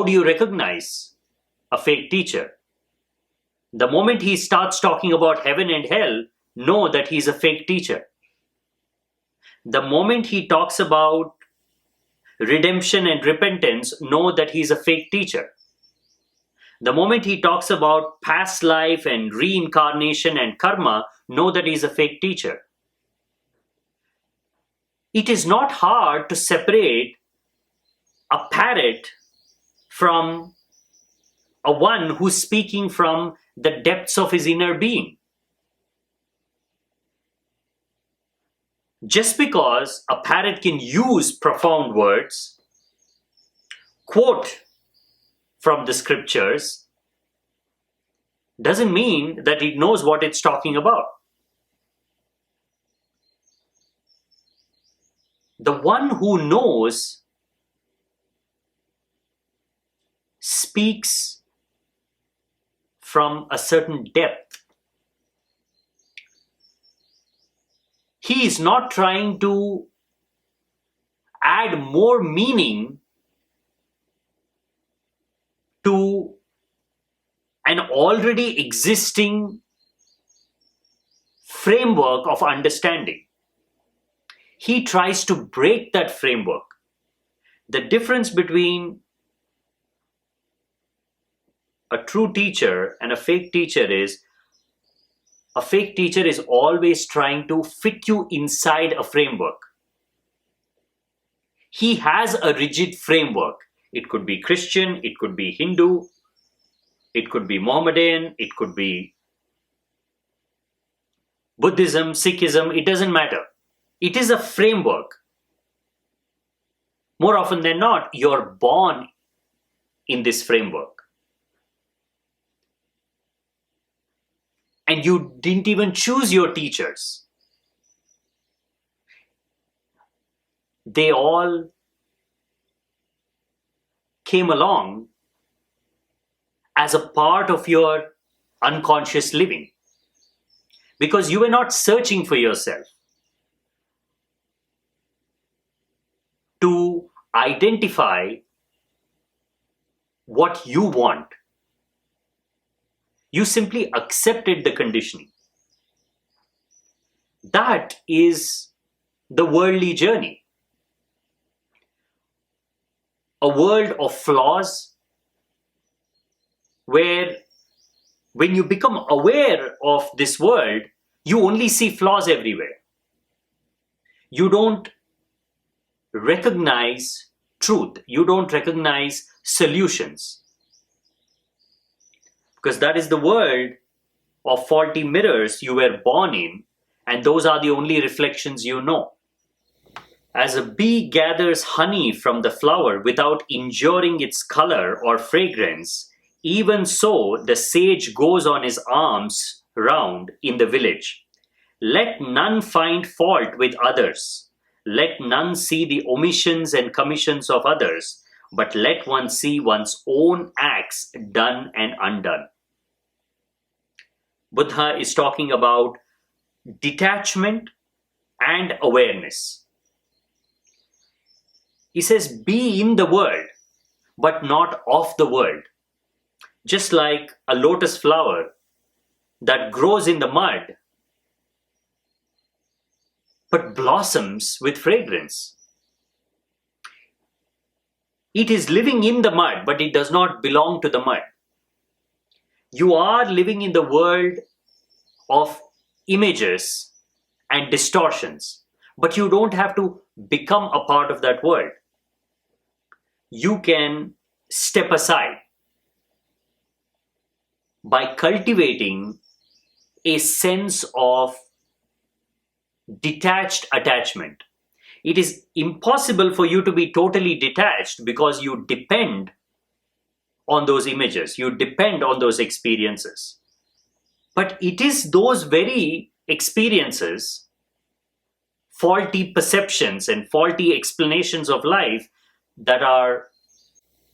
do you recognize a fake teacher? The moment he starts talking about heaven and hell, know that he's a fake teacher. The moment he talks about redemption and repentance, know that he's a fake teacher. The moment he talks about past life and reincarnation and karma, know that he's a fake teacher. It is not hard to separate a parrot from a one who's speaking from the depths of his inner being. Just because a parrot can use profound words, quote from the scriptures, doesn't mean that it knows what it's talking about. The one who knows speaks from a certain depth. He is not trying to add more meaning to an already existing framework of understanding. He tries to break that framework. The difference between a true teacher and a fake teacher is, a fake teacher is always trying to fit you inside a framework. He has a rigid framework. It could be Christian, it could be Hindu, it could be Mohammedan, it could be Buddhism, Sikhism, it doesn't matter. It is a framework. More often than not, you're born in this framework. And you didn't even choose your teachers. They all came along as a part of your unconscious living, because you were not searching for yourself to identify what you want. You simply accepted the conditioning. That is the worldly journey. A world of flaws, where when you become aware of this world, you only see flaws everywhere. You don't recognize truth. You don't recognize solutions. Because that is the world of faulty mirrors you were born in, and those are the only reflections you know. As a bee gathers honey from the flower without injuring its color or fragrance, even so the sage goes on his arms round in the village. Let none find fault with others. Let none see the omissions and commissions of others, but let one see one's own acts done and undone. Buddha is talking about detachment and awareness. He says, be in the world, but not of the world. Just like a lotus flower that grows in the mud, but blossoms with fragrance. It is living in the mud, but it does not belong to the mud. You are living in the world of images and distortions, but you don't have to become a part of that world. You can step aside by cultivating a sense of detached attachment. It is impossible for you to be totally detached because you depend on those images, you depend on those experiences. But it is those very experiences, faulty perceptions and faulty explanations of life, that are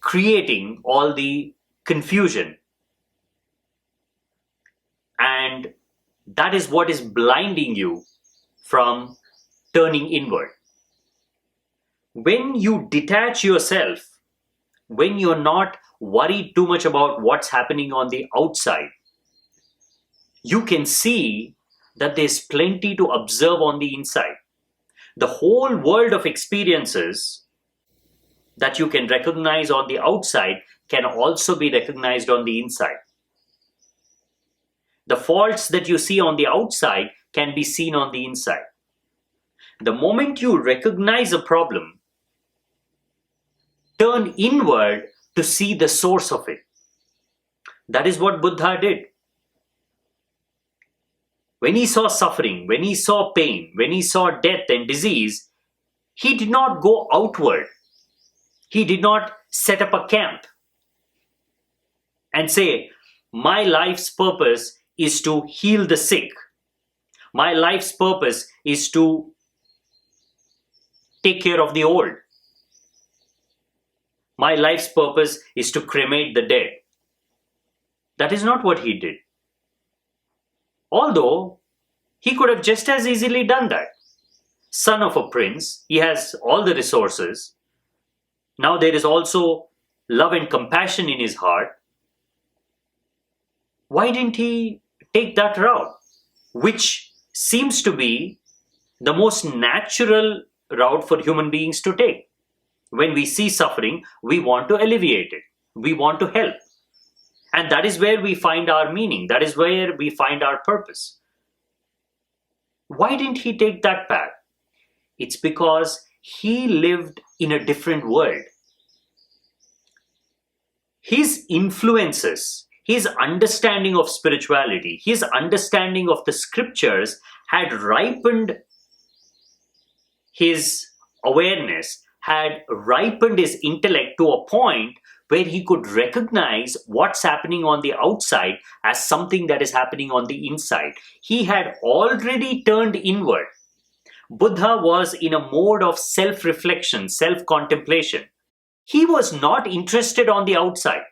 creating all the confusion. And that is what is blinding you from turning inward. When you detach yourself, when you're not worried too much about what's happening on the outside, you can see that there's plenty to observe on the inside. The whole world of experiences that you can recognize on the outside can also be recognized on the inside. The faults that you see on the outside can be seen on the inside. The moment you recognize a problem, turn inward to see the source of it. That is what Buddha did. When he saw suffering, when he saw pain, when he saw death and disease, he did not go outward. He did not set up a camp and say, my life's purpose is to heal the sick. My life's purpose is to take care of the old. My life's purpose is to cremate the dead. That is not what he did. Although he could have just as easily done that. Son of a prince, he has all the resources. Now there is also love and compassion in his heart. Why didn't he take that route, which seems to be the most natural route for human beings to take? When we see suffering, we want to alleviate it. We want to help. And that is where we find our meaning. That is where we find our purpose. Why didn't he take that path? It's because he lived in a different world. His influences, his understanding of spirituality, his understanding of the scriptures had ripened his awareness, had ripened his intellect to a point where he could recognize what's happening on the outside as something that is happening on the inside. He had already turned inward. Buddha was in a mode of self-reflection, self-contemplation. He was not interested on the outside.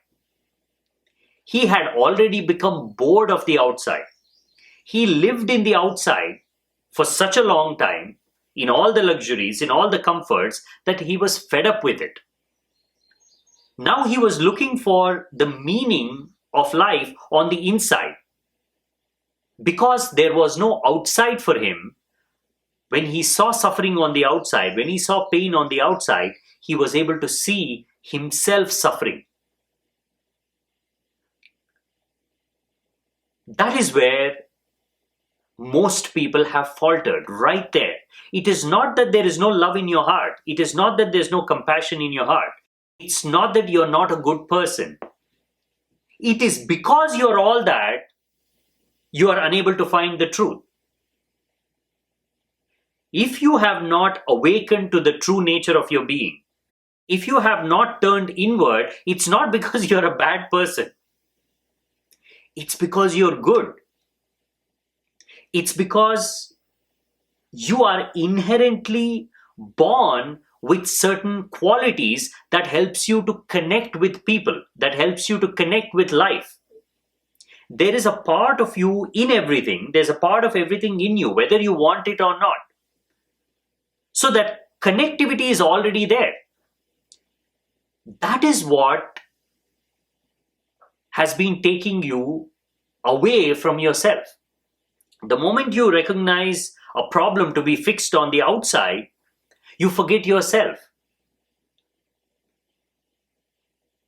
He had already become bored of the outside. He lived in the outside for such a long time, in all the luxuries, in all the comforts, that he was fed up with it. Now he was looking for the meaning of life on the inside. Because there was no outside for him, when he saw suffering on the outside, when he saw pain on the outside, he was able to see himself suffering. That is where most people have faltered, right there. It is not that there is no love in your heart. It is not that there's no compassion in your heart. It's not that you're not a good person. It is because you're all that, you are unable to find the truth. If you have not awakened to the true nature of your being, if you have not turned inward, it's not because you're a bad person. It's because you're good. It's because you are inherently born with certain qualities that helps you to connect with people, that helps you to connect with life. There is a part of you in everything. There's a part of everything in you, whether you want it or not. So that connectivity is already there. That is what has been taking you away from yourself. The moment you recognize a problem to be fixed on the outside, you forget yourself.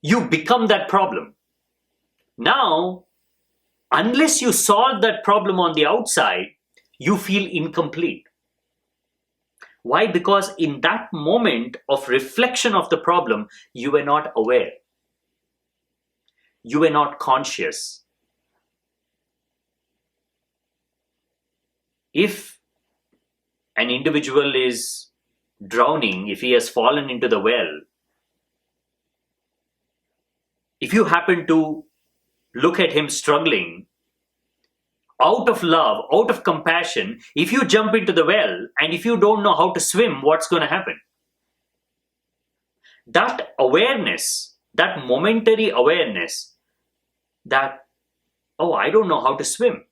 You become that problem. Now, unless you solve that problem on the outside, you feel incomplete. Why? Because in that moment of reflection of the problem, you were not aware. You were not conscious. If an individual is drowning, if he has fallen into the well, if you happen to look at him struggling, out of love, out of compassion, if you jump into the well and if you don't know how to swim, what's going to happen? That awareness, that momentary awareness that, oh, I don't know how to swim.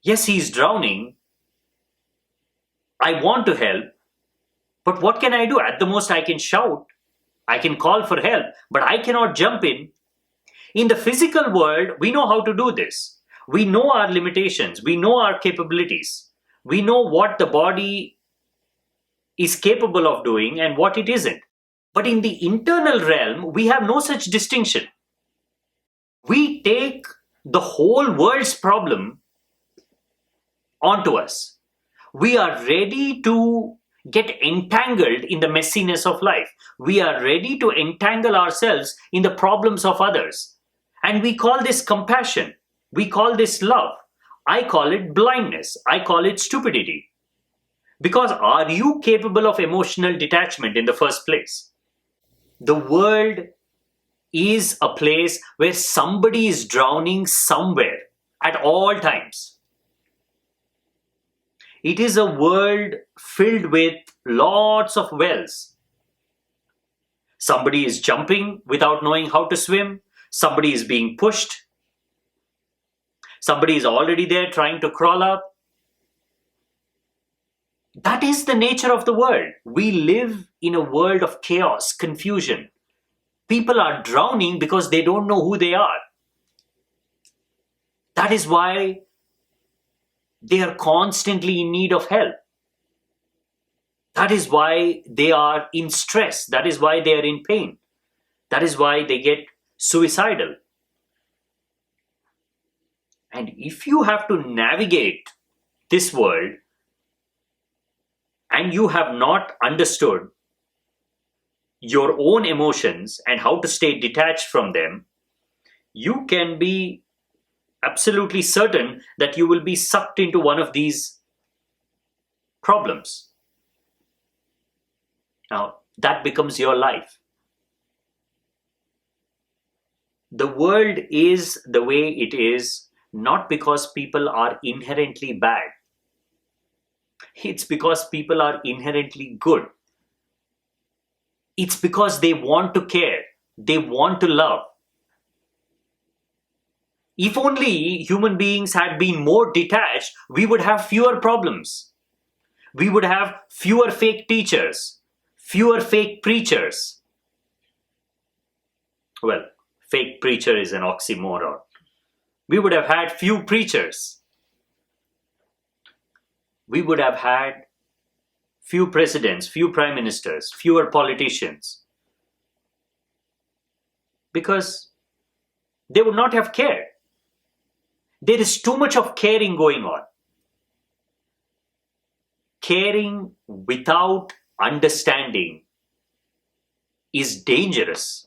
Yes, he's drowning. I want to help, but what can I do? At the most, I can shout. I can call for help, but I cannot jump in. In the physical world, we know how to do this. We know our limitations. We know our capabilities. We know what the body is capable of doing and what it isn't. But in the internal realm, we have no such distinction. We take the whole world's problem onto us. We are ready to get entangled in the messiness of life. We are ready to entangle ourselves in the problems of others. And we call this compassion. We call this love. I call it blindness. I call it stupidity. Because are you capable of emotional detachment in the first place? The world is a place where somebody is drowning somewhere at all times. It is a world filled with lots of wells. Somebody is jumping without knowing how to swim. Somebody is being pushed. Somebody is already there trying to crawl up. That is the nature of the world. We live in a world of chaos, confusion. People are drowning because they don't know who they are. That is why they are constantly in need of help. That is why they are in stress. That is why they are in pain. That is why they get suicidal. And if you have to navigate this world and you have not understood your own emotions and how to stay detached from them, you can be absolutely certain that you will be sucked into one of these problems. Now, that becomes your life. The world is the way it is, not because people are inherently bad. It's because people are inherently good. It's because they want to care. They want to love. If only human beings had been more detached, we would have fewer problems. We would have fewer fake teachers, fewer fake preachers. Well, fake preacher is an oxymoron. We would have had few preachers. We would have had few presidents, few prime ministers, fewer politicians. Because they would not have cared. There is too much of caring going on. Caring without understanding is dangerous.